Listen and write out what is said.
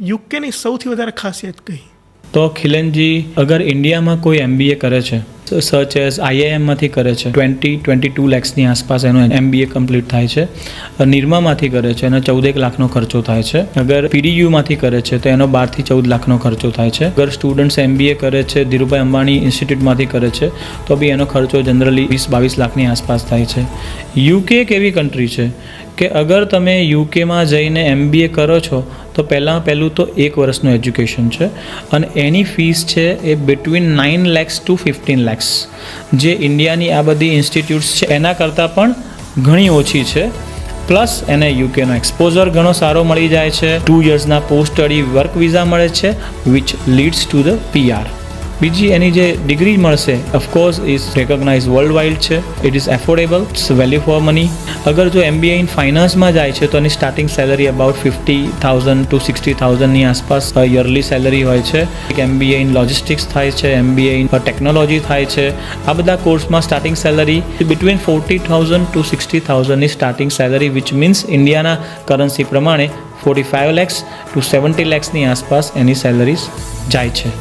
યુકેની સૌથી વધારે ખાસિયત કઈ? તો ખિલનજી, અગર ઇન્ડિયામાં કોઈ MBA કરે છે, સચ એઝ IIMમાંથી કરે છે, 22 લાખની આસપાસ એનો MBA કમ્પ્લીટ થાય છે. નિરમામાંથી કરે છે એનો 14 લાખનો ખર્ચો થાય છે. અગર PDUમાંથી કરે છે તો એનો 12 થી 14 લાખનો ખર્ચો થાય છે. અગર સ્ટુડન્ટ્સ MBA કરે છે ધીરુભાઈ અંબાણી ઇન્સ્ટિટ્યૂટમાંથી કરે છે તો બી એનો ખર્ચો જનરલી 20-22 લાખની આસપાસ થાય છે. UK એક એવી કન્ટ્રી છે કે અગર તમે યુકેમાં જઈને MBA કરો છો તો પહેલું તો 1 વર્ષનું એજ્યુકેશન છે અને એની ફીસ છે એ બિટવીન 9 lakhs to 15 lakhs, જે ઇન્ડિયાની આ બધી ઇન્સ્ટિટ્યૂટ્સ છે એના કરતાં પણ ઘણી ઓછી છે. પ્લસ એને યુકેનો એક્સપોઝર ઘણો સારો મળી જાય છે. 2 yearsના પોસ્ટ સ્ટડી વર્ક વિઝા મળે છે which leads to the PR. બીજી એની જે ડિગ્રી મળશે of course is recognise world wide છે. It is affordable, it's value for money. અગર જો MBA ઇન ફાઇનાન્સમાં જાય છે તો એની સ્ટાર્ટિંગ સેલરી અબાઉટ 50,000 to 60,000ની આસપાસ યરલી સેલરી હોય છે. MBA ઇન લોજિસ્ટિક્સ થાય છે, MBA ઇન ટેકનોલોજી થાય છે. આ બધા કોર્સમાં સ્ટાર્ટિંગ સેલરી બિટવીન 40,000 to 60,000ની સ્ટાર્ટિંગ સેલરી, વિચ મીન્સ ઇન્ડિયાના કરન્સી પ્રમાણે 45 lakhs to 70 lakhsની આસપાસ એની સેલરીઝ જાય છે.